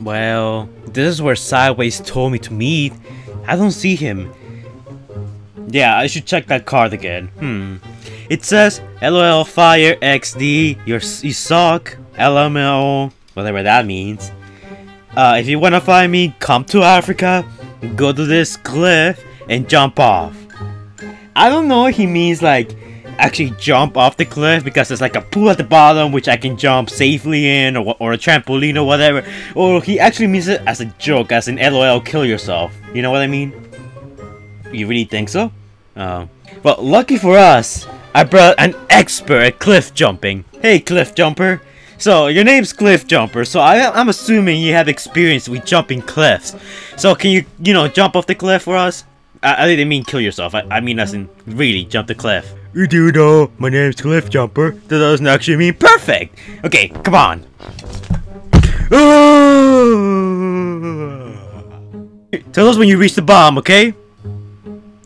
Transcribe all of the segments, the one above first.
Well, this is where Sideways told me to meet. I don't see him. Yeah, I should check that card again. It says, LOL Fire XD, you suck, LMAO, whatever that means. If you wanna find me, come to Africa, go to this cliff, and jump off. I don't know if he means like, actually jump off the cliff because there's like a pool at the bottom which I can jump safely in, or a trampoline or whatever. Or he actually means it as a joke, as in LOL kill yourself. You know what I mean? You really think so? Well, lucky for us, I brought an expert at cliff jumping. Hey, Cliff Jumper. So, your name's Cliff Jumper, so I'm assuming you have experience with jumping cliffs. So, can you jump off the cliff for us? I didn't mean kill yourself, I mean as in really jump the cliff. You do know, my name's Cliff Jumper. That doesn't actually mean perfect. Okay, come on. Tell us when you reach the bottom, okay?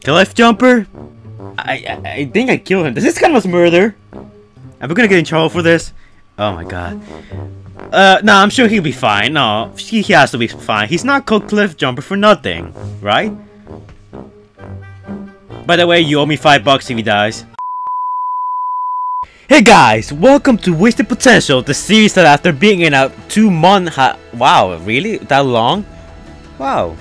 Cliff Jumper? I think I killed him. Does this count as murder? Am I gonna get in trouble for this? Oh my god. No, I'm sure he'll be fine. No, he has to be fine. He's not called Cliff Jumper for nothing, right? By the way, you owe me $5 if he dies. Hey guys, welcome to Wasted Potential, the series that after being in a 2-month wow, really? That long? Wow.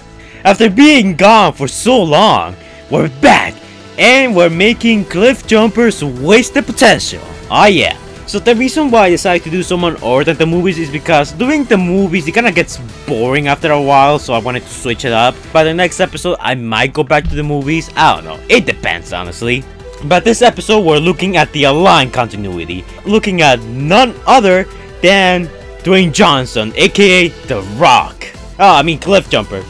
After being gone for so long, we're back and we're making Cliff Jumper's Wasted Potential. Oh yeah. So the reason why I decided to do someone other than the movies is because doing the movies, it kinda gets boring after a while, so I wanted to switch it up. By the next episode, I might go back to the movies. I don't know. It depends, honestly. But this episode, we're looking at the aligned continuity. Looking at none other than Dwayne Johnson, aka The Rock. Oh, I mean Cliff Jumper.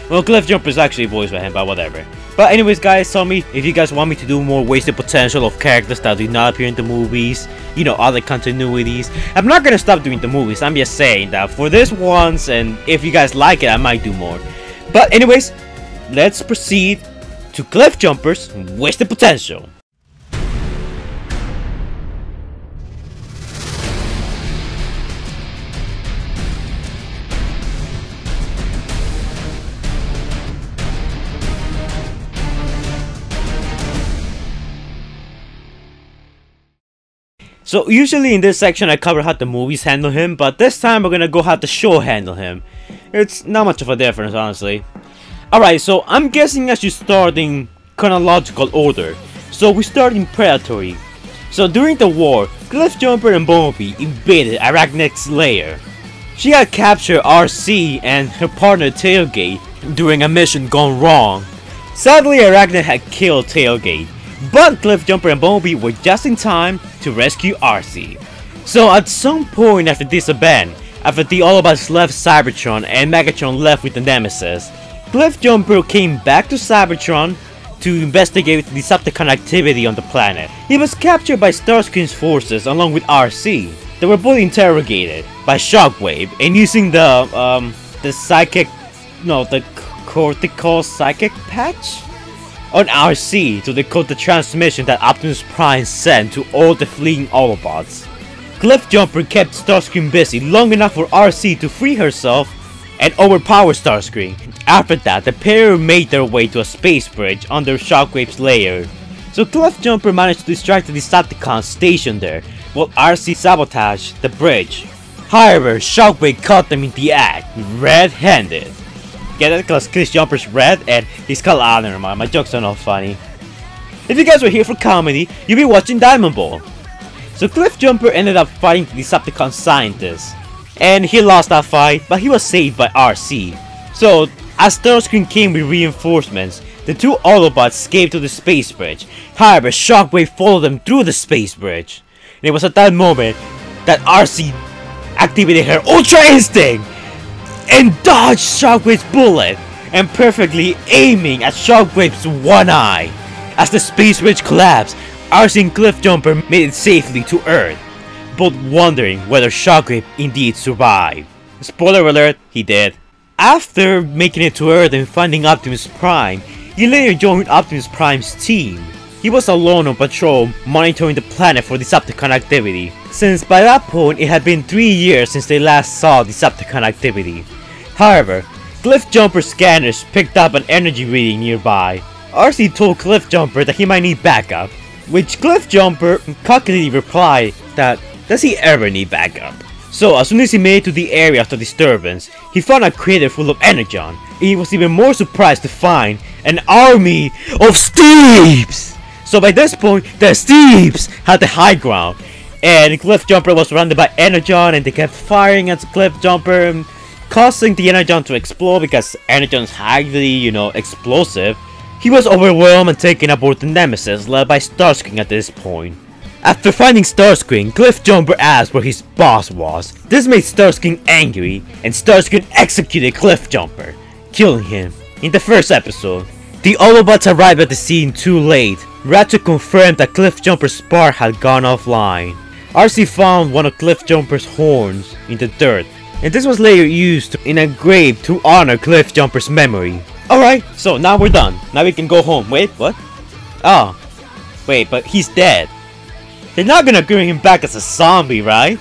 Well, Cliff Jumper is actually voiced by him, but whatever. But anyways guys, tell me if you guys want me to do more Wasted Potential of characters that do not appear in the movies, you know, other continuities. I'm not gonna stop doing the movies, I'm just saying that for this once, and if you guys like it, I might do more. But anyways, let's proceed to Cliff Jumper's Wasted Potential. So usually in this section I cover how the movies handle him, but this time we're gonna go how the show handle him. It's not much of a difference, honestly. Alright, so I'm guessing I should start in chronological order. So we start in Predatory. So during the war, Cliff Jumper and Bumblebee invaded Arachnid's lair. She had captured RC and her partner Tailgate during a mission gone wrong. Sadly, Arachnid had killed Tailgate, but Cliff Jumper and Bumblebee were just in time to rescue RC. So at some point after this event, after the Autobots left Cybertron and Megatron left with the Nemesis, Cliff Jumper came back to Cybertron to investigate the Decepticon activity on the planet. He was captured by Starscream's forces along with RC. They were both interrogated by Shockwave and using the cortical psychic patch on RC to decode the transmission that Optimus Prime sent to all the fleeing Autobots. Cliff Jumper kept Starscream busy long enough for RC to free herself and overpower Starscream. After that, the pair made their way to a space bridge under Shockwave's lair. So Cliff Jumper managed to distract the Decepticons stationed there, while RC sabotaged the bridge. However, Shockwave caught them in the act, red-handed. Get it? Because Cliff Jumper's red and he's called never mind, my jokes are not funny. If you guys were here for comedy, you'll be watching Diamond Ball. So Cliff Jumper ended up fighting the Decepticon scientists. And he lost that fight, but he was saved by RC. So, as Starscream came with reinforcements, the two Autobots escaped to the space bridge. However, Shockwave followed them through the space bridge. And it was at that moment that RC activated her Ultra Instinct and dodged Shockwave's bullet, and perfectly aiming at Shockwave's one eye. As the space bridge collapsed, RC and Cliff Jumper made it safely to Earth, both wondering whether Shockwave indeed survived. Spoiler alert, he did. After making it to Earth and finding Optimus Prime, he later joined Optimus Prime's team. He was alone on patrol, monitoring the planet for Decepticon activity, since by that point it had been 3 years since they last saw Decepticon activity. However, Cliffjumper's scanners picked up an energy reading nearby. RC told Cliffjumper that he might need backup, which Cliffjumper cockily replied that does he ever need backup? So as soon as he made it to the area of the disturbance, he found a crater full of energon, and he was even more surprised to find an army of Steeps! So by this point, the Steeps had the high ground, and Cliffjumper was surrounded by energon, and they kept firing at Cliffjumper, causing the energon to explode because energon is highly, explosive. He was overwhelmed and taken aboard the Nemesis, led by Starscream at this point. After finding Starscream, Cliffjumper asked where his boss was. This made Starscream angry, and Starscream executed Cliffjumper, killing him. In the first episode, the Autobots arrived at the scene too late. Ratchet confirmed that Cliffjumper's spark had gone offline. RC found one of Cliffjumper's horns in the dirt, and this was later used in a grave to honor Cliffjumper's memory. Alright, so now we're done. Now we can go home. Wait, what? Oh. Wait, but he's dead. They're not gonna bring him back as a zombie, right?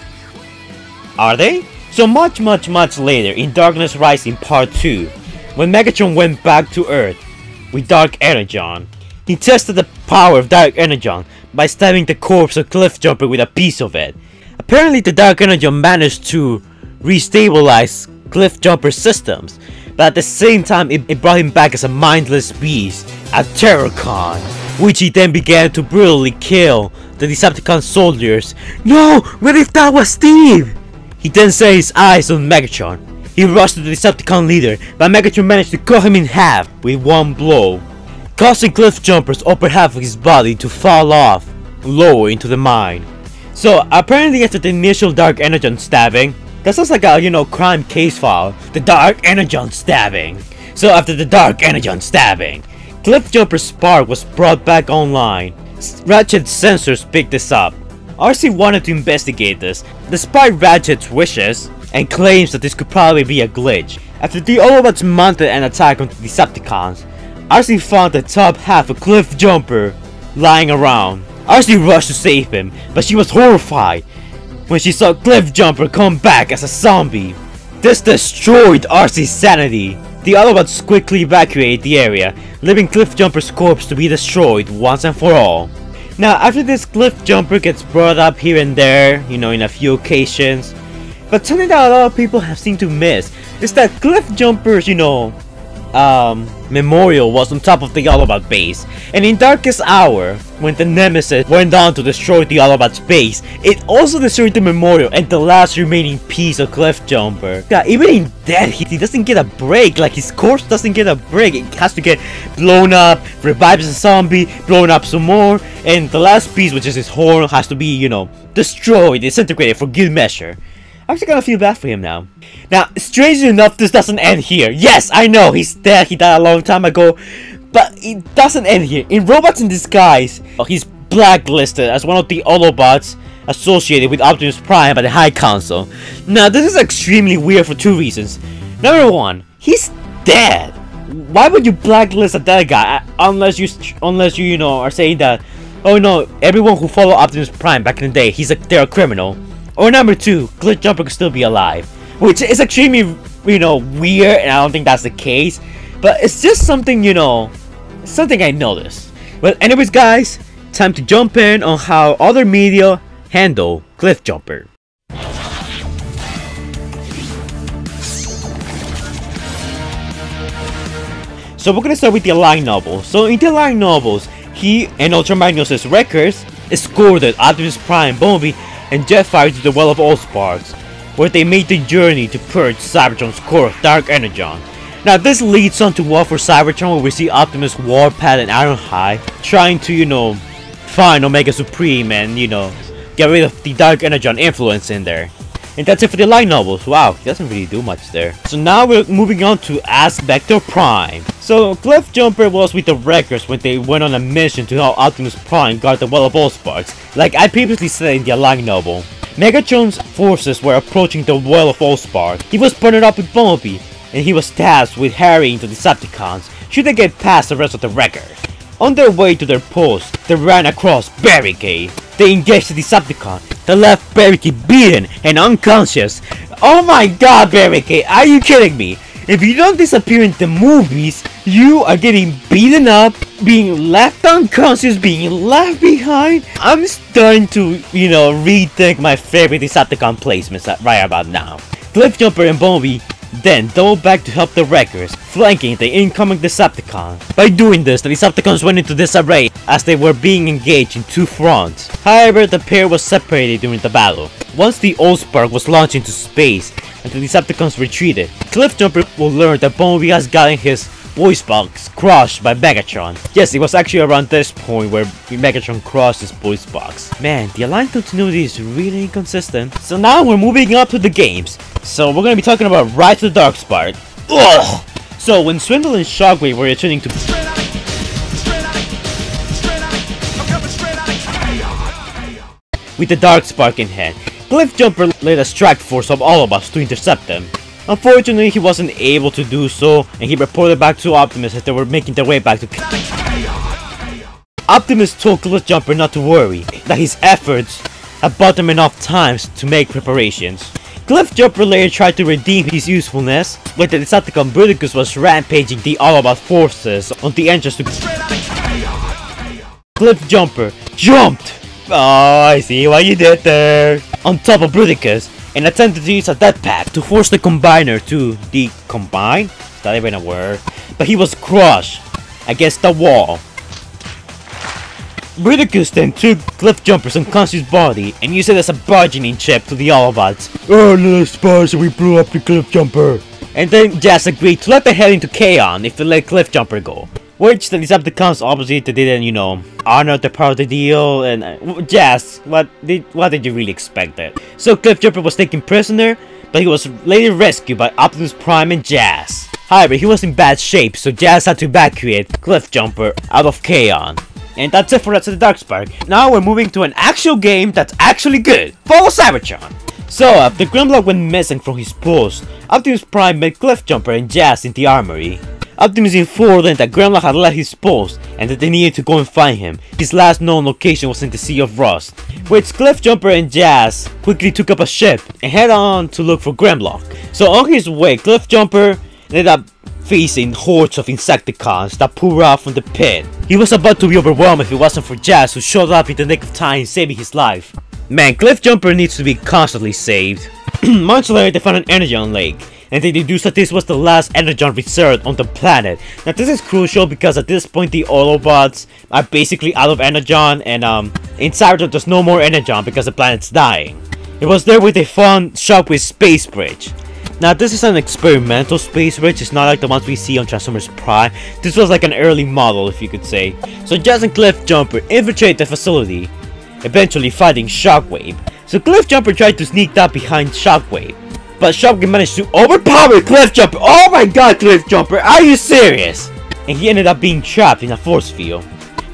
Are they? So much later in Darkness Rising Part 2, when Megatron went back to Earth with Dark Energon, he tested the power of Dark Energon by stabbing the corpse of Cliffjumper with a piece of it. Apparently the Dark Energon managed to restabilize Cliffjumper's systems, but at the same time it brought him back as a mindless beast, a Terrorcon, which he then began to brutally kill the Decepticon soldiers. No! What if that was Steve? He then set his eyes on Megatron. He rushed to the Decepticon leader, but Megatron managed to cut him in half with one blow, causing Cliffjumper's upper half of his body to fall off lower into the mine. So apparently after the initial Dark Energon stabbing, that sounds like a crime case file, the Dark Energon stabbing. So after the Dark Energon stabbing, Cliffjumper's spark was brought back online. Ratchet's sensors picked this up. RC wanted to investigate this, despite Ratchet's wishes, and claims that this could probably be a glitch. After the Autobots mounted an attack on the Decepticons, RC found the top half of Cliffjumper lying around. RC rushed to save him, but she was horrified when she saw Cliffjumper come back as a zombie. This destroyed RC's sanity. The Autobots quickly evacuated the area, leaving Cliffjumper's corpse to be destroyed once and for all. Now after this, Cliffjumper gets brought up here and there, in a few occasions. But something that a lot of people have seemed to miss is that Cliffjumper's, memorial was on top of the Autobot base. And in Darkest Hour, when the Nemesis went on to destroy the Autobot's base, it also destroyed the memorial and the last remaining piece of Cliffjumper. Yeah, even in death, he doesn't get a break. Like, his corpse doesn't get a break. It has to get blown up, revived as a zombie, blown up some more, and the last piece, which is his horn, has to be, destroyed, disintegrated for good measure. I'm actually gonna feel bad for him now. Now, strangely enough, this doesn't end here. Yes, I know, he's dead, he died a long time ago. But it doesn't end here. In Robots in Disguise, he's blacklisted as one of the Autobots associated with Optimus Prime by the High Council. Now, this is extremely weird for two reasons. Number one, he's dead. Why would you blacklist a dead guy? Unless you are saying that, oh no, everyone who followed Optimus Prime back in the day, they're a criminal. Or number two, Cliffjumper could still be alive, which is extremely, weird, and I don't think that's the case. But it's just something, something I noticed. But anyways, guys, time to jump in on how other media handle Cliffjumper. So we're gonna start with the light novel. So in the light novels, he and Ultra Magnus' records escorted Optimus Prime, Bumblebee, and Jetfire to the Well of Allsparks, where they made the journey to purge Cybertron's core of Dark Energon. Now this leads on to War for Cybertron, where we see Optimus, Warpath, and Ironhide trying to, find Omega Supreme and, get rid of the Dark Energon influence in there. And that's it for the light novels. Wow, he doesn't really do much there. So now we're moving on to Ask Vector Prime. So Cliffjumper was with the Wreckers when they went on a mission to help Optimus Prime guard the Well of Allsparks. Like I previously said in the light novel, Megatron's forces were approaching the Well of Allsparks. He was partnered up with Bumblebee, and he was tasked with harrying the Decepticons should they get past the rest of the Wreckers. On their way to their post, they ran across Barricade. They engaged the Decepticon. They left Barricade beaten and unconscious. Oh my god, Barricade, are you kidding me? If you don't disappear in the movies, you are getting beaten up, being left unconscious, being left behind. I'm starting to, rethink my favorite Decepticon placements right about now. Cliffjumper and Bumblebee then double back to help the Wreckers, flanking the incoming Decepticons. By doing this, the Decepticons went into disarray as they were being engaged in two fronts. However, the pair was separated during the battle. Once the Allspark was launched into space and the Decepticons retreated, Cliffjumper will learn that Bumblebee has gotten his voice box crushed by Megatron. Yes, it was actually around this point where Megatron crushed his voice box. Man, the Alliance continuity is really inconsistent. So now we're moving up to the games. So we're gonna be talking about Rise of the Darkspark. Ugh! So when Swindle and Shockwave were returning to with the Darkspark in hand, Cliffjumper led a strike force of Autobots to intercept them. Unfortunately, he wasn't able to do so, and he reported back to Optimus as they were making their way back to Optimus told Cliffjumper not to worry, that his efforts had bought him enough time to make preparations. Cliffjumper later tried to redeem his usefulness when the Decepticon Bruticus was rampaging the Autobot forces on the entrance to Cliffjumper jumped! Oh, I see what you did there! On top of Bruticus, and attempted to use a death pack to force the Combiner to decombine? Is that even a word? But he was crushed against the wall. Bruticus then took Cliffjumper's unconscious body and used it as a bargaining chip to the Autobots. Oh, little spies, we blew up the Cliffjumper. And then Jazz agreed to let them head into Kaon if they let Cliffjumper go. Which the Decepticons obviously didn't, honor the part of the deal, and Jazz, what did you really expect there? So Cliffjumper was taken prisoner, but he was later rescued by Optimus Prime and Jazz. However, he was in bad shape, so Jazz had to evacuate Cliffjumper out of Kaon. And that's it for Rise of the Darkspark. Now we're moving to an actual game that's actually good. Follow Cybertron! So, after Grimlock went missing from his post, Optimus Prime met Cliffjumper and Jazz in the armory. Optimus informed them that Grimlock had left his post and that they needed to go and find him. His last known location was in the Sea of Rust, which Cliffjumper and Jazz quickly took up a ship and head on to look for Grimlock. So on his way, Cliffjumper ended up facing hordes of Insecticons that poured out from the pit. He was about to be overwhelmed if it wasn't for Jazz, who showed up in the nick of time, saving his life. Man, Cliffjumper needs to be constantly saved. Months later, they found an Energon lake, and they deduced that this was the last Energon reserve on the planet. Now this is crucial because at this point the Autobots are basically out of Energon, and in Cybertron there's no more Energon because the planet's dying. It was there where they found Shockwave's space bridge. Now this is an experimental space bridge, it's not like the ones we see on Transformers Prime. This was like an early model, if you could say. So Jazz and Cliffjumper infiltrate the facility, eventually fighting Shockwave. So Cliffjumper tried to sneak up behind Shockwave, but Shockwave managed to overpower Cliffjumper. Oh my god, Cliffjumper, are you serious? And he ended up being trapped in a force field,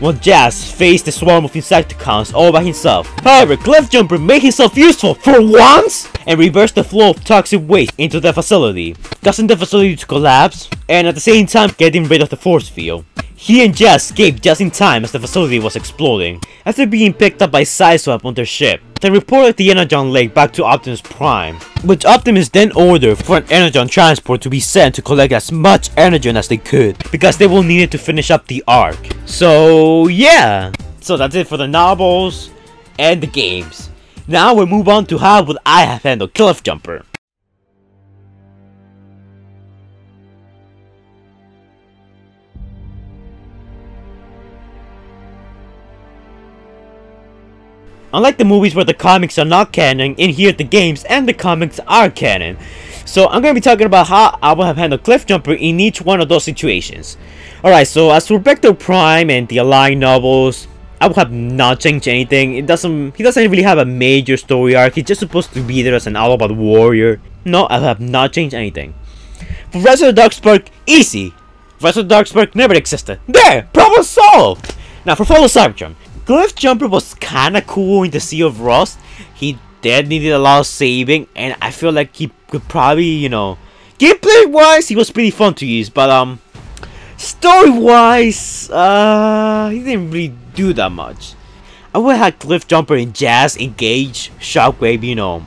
while Jazz faced a swarm of Insecticons all by himself. However, Cliffjumper made himself useful for once and reversed the flow of toxic waste into the facility, causing the facility to collapse and at the same time getting rid of the force field. He and Jazz escaped just in time as the facility was exploding, after being picked up by Sideswipe on their ship. They reported the Energon Lake back to Optimus Prime, which Optimus then ordered for an Energon transport to be sent to collect as much Energon as they could, because they will need it to finish up the arc. So yeah, so that's it for the novels and the games. Now we'll move on to how would I have handled Cliffjumper. Unlike the movies where the comics are not canon, in here the games and the comics are canon. So I'm going to be talking about how I would have handled Cliffjumper in each one of those situations. Alright, so as for Vector Prime and the Align novels, I would have not changed anything. He doesn't really have a major story arc. He's just supposed to be there as an Autobot warrior. No, I have not changed anything. For Rise of the Darkspark, easy. Rise of the Darkspark never existed. There! Problem solved! Now for Follow Cybertron. Cliffjumper was kinda cool in the Sea of Rust. He did needed a lot of saving, and I feel like he could probably, gameplay wise, he was pretty fun to use, but story wise, he didn't really do that much. I would have had Cliffjumper and Jazz engage Shockwave,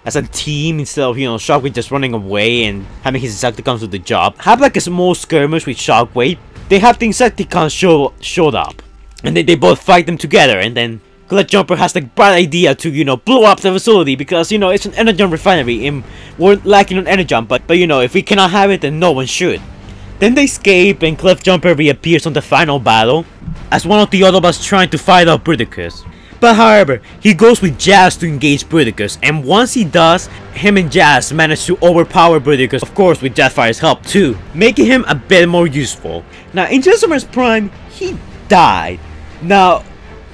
as a team instead of, you know, Shockwave just running away and having his Insecticons do the job. Have like a small skirmish with Shockwave. They have the Insecticons showed up, and then they both fight them together, and then Cliffjumper has the bright idea to, you know, blow up the facility because, you know, it's an Energon refinery and we're lacking on Energon, but you know, if we cannot have it, then no one should. Then they escape and Cliffjumper reappears on the final battle as one of the Autobots trying to fight off Bruticus. But however, he goes with Jazz to engage Bruticus, and once he does, him and Jazz manage to overpower Bruticus, of course with Jetfire's help too, making him a bit more useful. Now in Transformers Prime, he died. Now,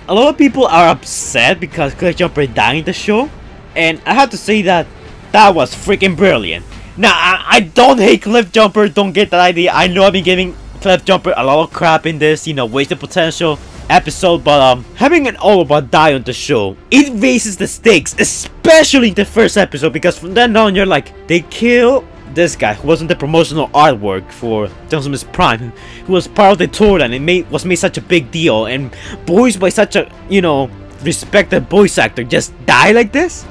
a lot of people are upset because Cliffjumper died in the show, and I have to say that was freaking brilliant. Now, I don't hate Cliffjumper, don't get that idea. I know I've been giving Cliffjumper a lot of crap in this, you know, wasted potential episode, but having an Autobot die on the show, it raises the stakes, especially in the first episode, because from then on you're like, they kill this guy who wasn't the promotional artwork for Transformers Prime, who was part of the tour and was made such a big deal and voiced by such a, you know, respected voice actor, just die like this?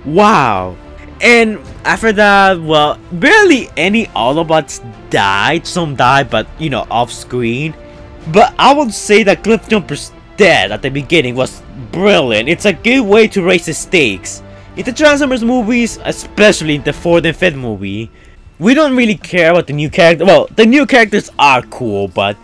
Wow. And after that, well, barely any Autobots died. Some died, but you know, off screen. But I would say that Cliffjumper's death at the beginning was brilliant. It's a good way to raise the stakes. In the Transformers movies, especially in the 4th and 5th movie, we don't really care about the new character. Well, the new characters are cool, but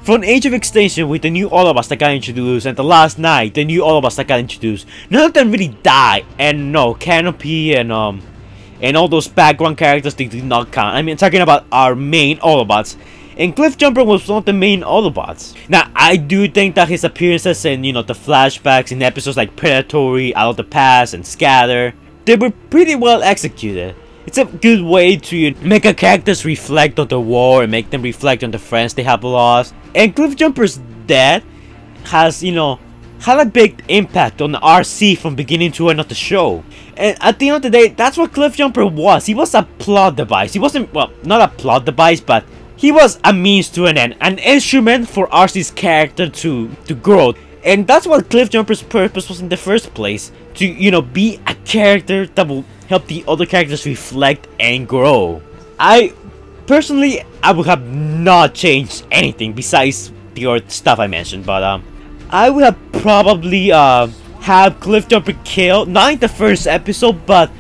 from Age of Extinction with the new Autobots that got introduced, and the Last Night, the new Autobots that got introduced, none of them really died. And no, Canopy and all those background characters, they did not count. I mean, talking about our main Autobots. And Cliffjumper was one of the main Autobots. Now, I do think that his appearances and, you know, the flashbacks in episodes like Predatory, Out of the Past, and Scatter, they were pretty well executed. It's a good way to make our characters reflect on the war and make them reflect on the friends they have lost. And Cliffjumper's death has, you know, had a big impact on the RC from beginning to end of the show. And at the end of the day, that's what Cliffjumper was. He was a plot device. He wasn't, well, not a plot device, but he was a means to an end, an instrument for RC's character to grow. And that's what Cliffjumper's purpose was in the first place. To, you know, be a character that will help the other characters reflect and grow. Personally, I would have not changed anything besides the other stuff I mentioned, but I would have probably have Cliffjumper killed, not in the first episode, but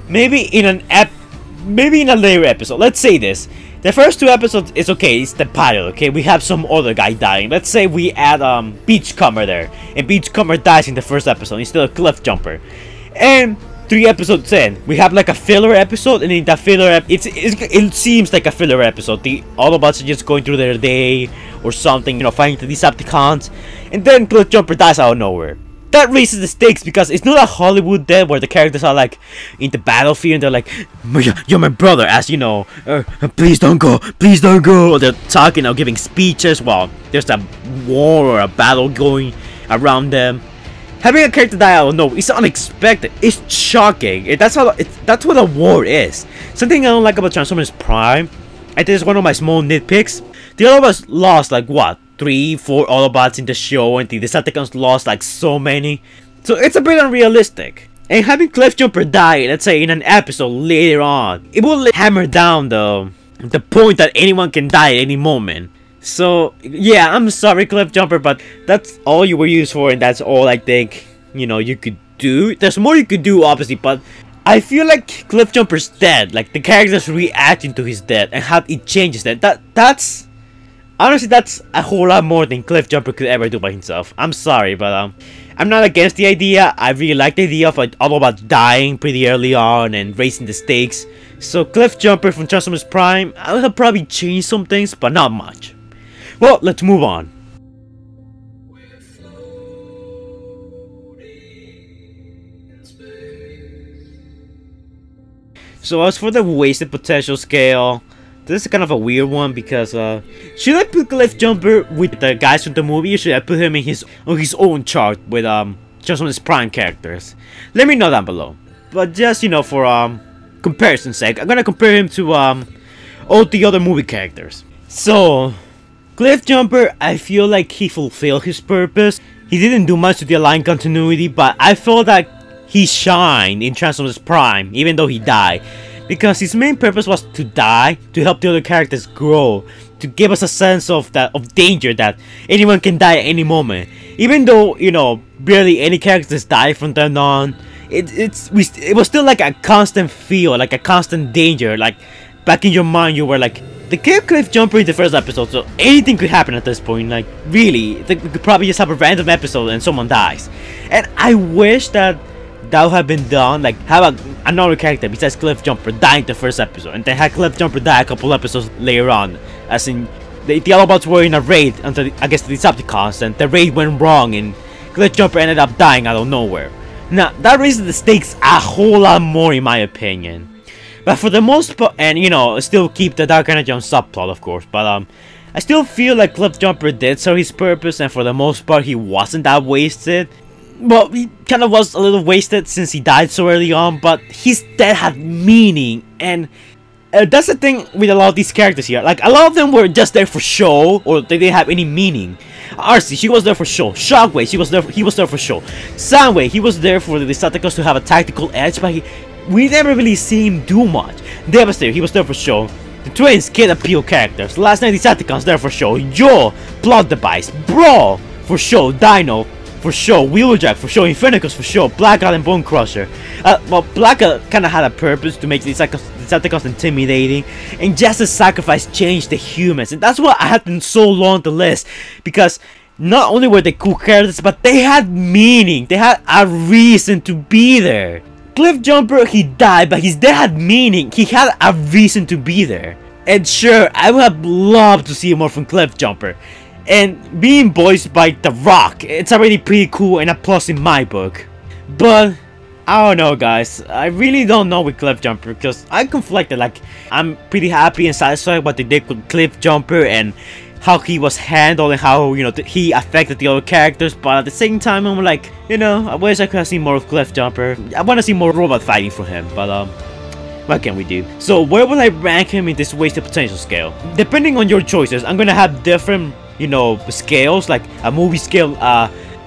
maybe in a later episode. Let's say this. The first 2 episodes is okay, it's the pilot, okay? We have some other guy dying. Let's say we add Beachcomber there, and Beachcomber dies in the first episode instead of Cliffjumper. And 3 episodes in, we have like a filler episode, and in that filler it seems like a filler episode. The Autobots are just going through their day or something, you know, fighting the Decepticons, and then Cliffjumper dies out of nowhere. That raises the stakes because it's not a Hollywood death where the characters are like in the battlefield and they're like, "You're my brother," as you know, please don't go, or they're talking or giving speeches while there's a war or a battle going around them. Having a character die out of nowhere is unexpected. It's shocking. That's what a war is. Something I don't like about Transformers Prime, I think it's one of my small nitpicks. The Autobots lost like what, 3-4 Autobots in the show, and the Decepticons lost like so many. So it's a bit unrealistic. And having Cliffjumper die, let's say in an episode later on, it will hammer down the point that anyone can die at any moment. So yeah, I'm sorry Cliffjumper, but that's all you were used for, and that's all I think, you know, you could do. There's more you could do obviously, but I feel like Cliffjumper's dead, like the characters reacting to his death and how it changes that's honestly, that's a whole lot more than Cliffjumper could ever do by himself. I'm sorry, but I'm not against the idea. I really like the idea of like Autobots dying pretty early on and raising the stakes. So Cliffjumper from Transformers Prime, I would have probably changed some things, but not much. Well, let's move on. So as for the wasted potential scale, this is kind of a weird one because should I put Cliffjumper with the guys from the movie, or should I put him in on his own chart with Transformers Prime characters? Let me know down below. But just, you know, for comparison's sake, I'm gonna compare him to all the other movie characters. So Cliffjumper, I feel like he fulfilled his purpose. He didn't do much to the Align continuity, but I felt that he shined in Transformers Prime, even though he died. Because his main purpose was to die, to help the other characters grow, to give us a sense of danger that anyone can die at any moment. Even though, you know, barely any characters die from then on, it was still like a constant feel, like a constant danger. Like back in your mind, you were like, they kept Cliffjumper in the first episode, so anything could happen at this point. Like really, we could probably just have a random episode and someone dies. And I wish that would have been done, like have another character besides Cliffjumper die in the first episode, and then have Cliffjumper die a couple episodes later on. As in, the Autobots were in a raid until I guess the Decepticons, and the raid went wrong, and Cliffjumper ended up dying out of nowhere. Now that raises the stakes a whole lot more, in my opinion. But for the most part, and you know, still keep the Dark Energy on subplot, of course. But I still feel like Cliffjumper did serve his purpose, and for the most part, he wasn't that wasted. Well, he kind of was a little wasted since he died so early on, but his death had meaning, and that's the thing with a lot of these characters here. Like, a lot of them were just there for show, or they didn't have any meaning. Arcee, she was there for show. Shockwave, he was there for show. Soundwave, he was there for the Decepticons to have a tactical edge, but we never really see him do much. Devastator, he was there for show. The Twins, kid appeal characters. Last Night Decepticons there for show. Yo, plot device. Brawl for show. Dino for show. Wheeljack for show. Infernicus for show. Blackout and Bone Crusher. Well, Blackout kind of had a purpose to make the Decepticons intimidating, and just a sacrifice changed the humans, and that's why I had them so long on the list, because not only were they cool characters, but they had meaning. They had a reason to be there. Cliffjumper, he died, but his death had meaning. He had a reason to be there. And sure, I would have loved to see more from Cliffjumper. And being voiced by The Rock, it's already pretty cool and a plus in my book. But I don't know, guys. I really don't know with Cliffjumper, because I'm conflicted. Like, I'm pretty happy and satisfied with what they did with Cliffjumper and how he was handled and how, you know, he affected the other characters. But at the same time, I'm like, you know, I wish I could have seen more of Cliffjumper. I want to see more robot fighting for him, but what can we do? So where will I rank him in this wasted potential scale? Depending on your choices, I'm gonna have different, you know, scales, like a movie scale,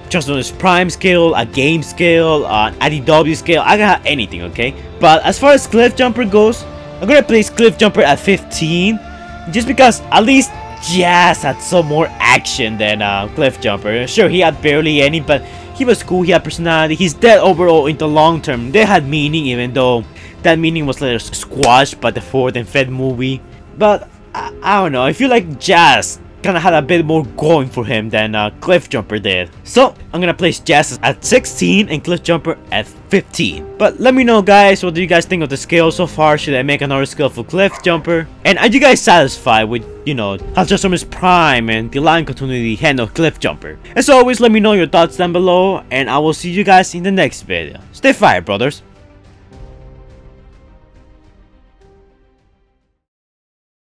Transformers Prime scale, a game scale, an IDW scale. I can have anything, okay? But as far as Cliffjumper goes, I'm gonna place Cliffjumper at 15, just because at least Jazz had some more action than Cliffjumper. Sure, he had barely any, but he was cool, he had personality. His death overall in the long term, they had meaning, even though that meaning was later squashed by the 4th and 5th movie. But I don't know, I feel like Jazz kind of had a bit more going for him than Cliffjumper did. So I'm gonna place Jazz at 16 and Cliffjumper at 15. But let me know, guys, what do you guys think of the scale so far? Should I make another scale for Cliffjumper? And are you guys satisfied with, you know, how Transformers Prime and the line continuity handle Cliffjumper? As always, let me know your thoughts down below, and I will see you guys in the next video. Stay fire, brothers.